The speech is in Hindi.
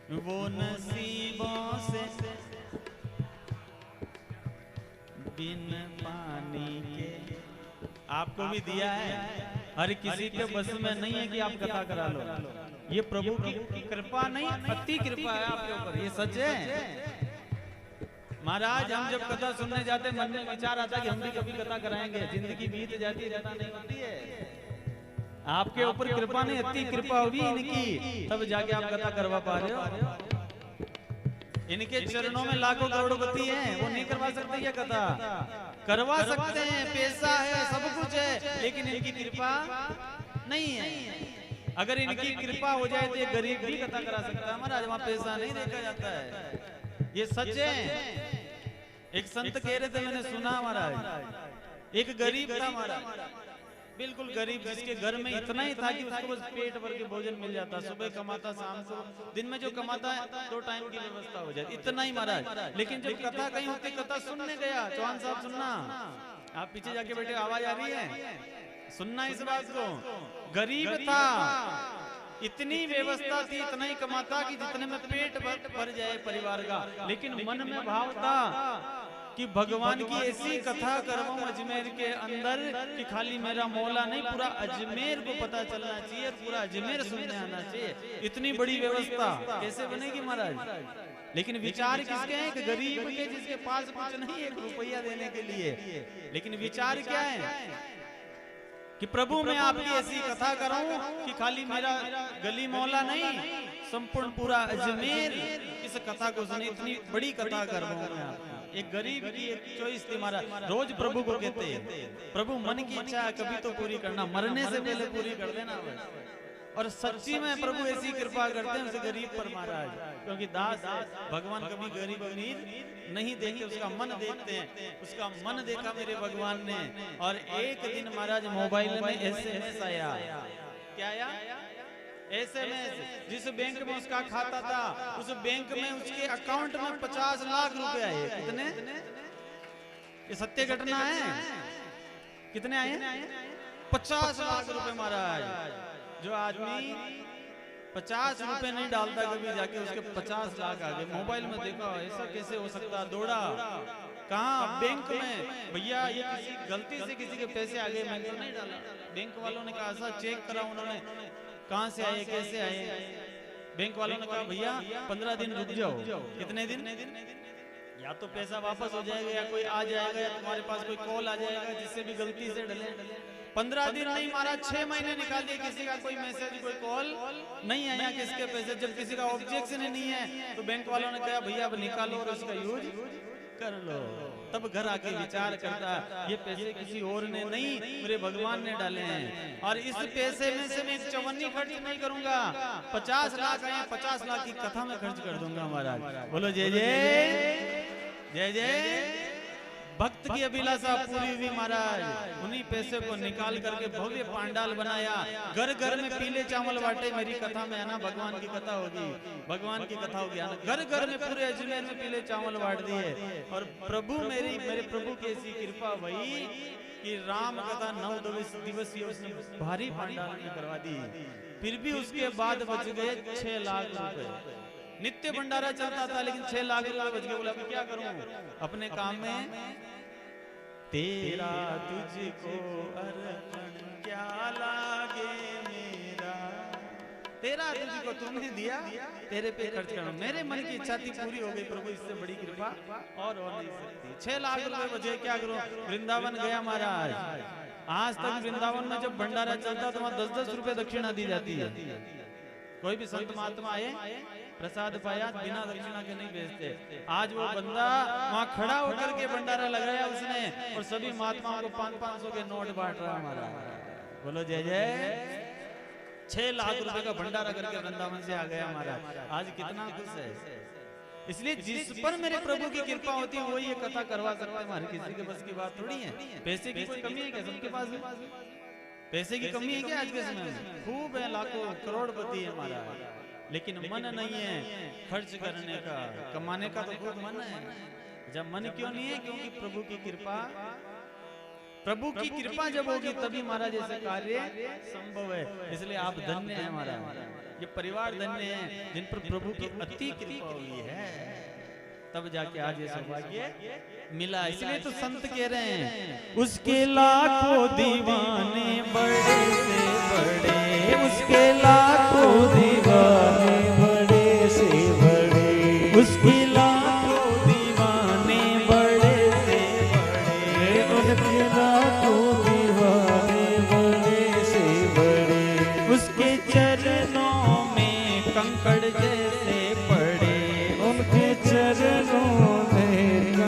वो नसीबों से बिन पानी के आपको भी दिया है। हर किसी के बस में नहीं है कि आप कथा करा लो। ये प्रभु की कृपा नहीं, अति कृपा है आपके ऊपर, ये सच है। महाराज हम जब कथा सुनने जाते मन में विचार आता कि हम भी कभी कथा कराएंगे, जिंदगी बीत जाती है, कथा नहीं होती है। आपके ऊपर कृपा नहीं, अति कृपा होगी इनकी, तब जाके आप कथा करवा पा रहे हो। इनके चरणों में लाखों करोड़पति हैं, वो नहीं करवा सकते क्या कथा? करवा सकते हैं, पैसा है, सब कुछ है, लेकिन इनकी कृपा नहीं है। अगर इनकी कृपा हो जाए तो ये गरीब भी कथा करा सकता है महाराज, वहां पैसा नहीं देखा जाता है, ये सच है। एक संत कह रहे थे, मैंने सुना महाराज, एक गरीब था महाराज, बिल्कुल गरीब, जिसके घर में इतना ही था कि उसको बस पेट भर के भोजन मिल जाता, सुबह कमाता, शाम को, दिन में जो कमाता है 2 टाइम की व्यवस्था हो जाती, इतना ही महाराज। लेकिन जब कथा कहीं होती, कथा सुनने गया, चौहान साहब सुनना, आप पीछे जाके बैठे, आवाज आ रही है, सुनना इस बात को। गरीब था, इतनी व्यवस्था थी, इतना ही कमाता कि जितने में पेट भर जाए परिवार का, लेकिन मन में भाव था कि भगवान की ऐसी कथा करवाऊं अजमेर के अंदर कि खाली मेरा मौला नहीं, पूरा अजमेर को पता चलना चाहिए, पूरा अजमेर सुनने आना चाहिए। इतनी बड़ी व्यवस्था कैसे बनेगी महाराज? लेकिन विचार किसके हैं? एक गरीब के, जिसके पास कुछ नहीं, 1 रुपया देने के लिए। लेकिन विचार क्या है कि प्रभु मैं आपकी ऐसी कथा कराऊं कि खाली मेरा गली मोहल्ला नहीं, संपूर्ण पूरा अजमेर इस कथा को सुने, इतनी बड़ी कथा करवाऊं मैं आपको। एक गरीब की एक चॉइस थी महाराज। रोज प्रभु को कहते हैं, प्रभु मन की इच्छा कभी तो पूरी करना, मरने से पहले पूरी कर देना। और सच्ची में प्रभु ऐसी कृपा करते हैं उस गरीब पर महाराज, क्योंकि दास भगवान कभी गरीब अमीर नहीं देखते, उसका मन देखते हैं। उसका मन देखा मेरे भगवान ने। और एक दिन महाराज मोबाइल में SMS आया। क्या आया? SMS। जिस बैंक में उसका खाता था, उस बैंक में उसके अकाउंट में 50 लाख रुपए आए। कितने? ये सत्य घटना है। कितने आए? 50 लाख रुपए महाराज। जो आदमी 50 रुपए नहीं डालता कभी, जाके उसके 50 लाख आ गए। मोबाइल में देखा, ऐसा कैसे हो सकता? दौड़ा कहाँ? बैंक में। भैया ये किसी गलती से किसी के पैसे आ गए, मैंने तो नहीं डाला। बैंक वालों ने कहा, ऐसा चेक करा उन्होंने, कहाँ से आए, कैसे आए? बैंक वालों ने कहा, भैया 15 दिन रुक जाओ। कितने दिन? या तो पैसा वापस हो जाएगा, या कोई आ जाएगा, या तुम्हारे पास कोई कॉल आ जाएगा जिससे भी गलती से डले। 15 दिन नहीं मारा, 6 महीने निकाल दिए, किसी का कोई मैसेज, कोई कॉल नहीं आया, किसके पैसे। जब किसी का ऑब्जेक्शन नहीं है तो बैंक वालों ने कहा, भैया अब निकालो और उसका यूज कर लो। तब घर आके विचार करता, ये पैसे किसी और ने नहीं, मेरे भगवान ने डाले हैं। और इस पैसे में से मैं 54 खर्च नहीं करूंगा। 50 लाख आए, 50 लाख की कथा में खर्च कर दूंगा महाराज। बोलो जय जय जय जय। भक्त की अभिलाषा पूरी हुई महाराज। उन्हीं पैसे को निकाल करके भव्य पांडाल बनाया, घर घर में पीले चावल बांटे। मेरी कथा में है ना, भगवान की कथा होगी, भगवान की कथा होगी, घर घर में पूरे अजमेर में पीले चावल बांट दिए। और प्रभु मेरे प्रभु की ऐसी कृपा भई कि राम कथा 9 दिवसीय उसने भारी पांडाल में करवा दी। फिर भी उसके बाद बच गए 6 लाख रुपए। नित्य भंडारा चलता था, लेकिन 6 लाख रुपए बच गए। बोला मैं क्या करूं अपने काम में? तेरा तुझको अर्पण क्या लागे मेरा, तेरा तुझको तुमने दिया, तेरे पे खर्च करना। मेरे मन की इच्छा थी, पूरी हो गई प्रभु, इससे बड़ी कृपा और हो नहीं सकती। 6 लाख रुपए बचे, क्या करूं? वृंदावन गया महाराज। आज तक वृंदावन में जब भंडारा चलता तो वहां 10-10 रुपए दक्षिणा दी जाती है। कोई भी संत महात्मा आए, प्रसाद पाया, बिना दक्षिणा के नहीं भेजते। आज वो बंदा वहाँ खड़ा होकर के भंडारा लगाया उसने, और सभी महात्माओं को 500-500 के नोट बांट रहा हमारा। बोलो जय जय। 6 लाख रुपए का भंडारा करके वृंदावन से आ गया हमारा। आज कितना खुश है। इसलिए जिस पर मेरे प्रभु की कृपा होती है वही ये कथा करवा सकता है। हमारे किसी के बस की बात थोड़ी है। पैसे की कोई कमी है क्या? सबके पास पैसे की कमी है क्या आज के समय में? खूब है, लाखों करोड़पति है हमारा, लेकिन मन नहीं है खर्च करने का, कमाने का तो खूब मन है। जब मन क्यों नहीं है? क्योंकि प्रभु की कृपा प्रभु की कृपा जब होगी तभी महाराज ऐसे कार्य संभव है। इसलिए आप धन्य हैं महाराज, ये परिवार धन्य है जिन पर प्रभु की अति कृपा हुई है, तब जाके आज ये सौभाग्य मिला। इसलिए तो संत कह रहे हैं उसके लाखों दीवाने बड़े से बड़े, उसके लाखों दीवाने बड़े से बड़े, उसकी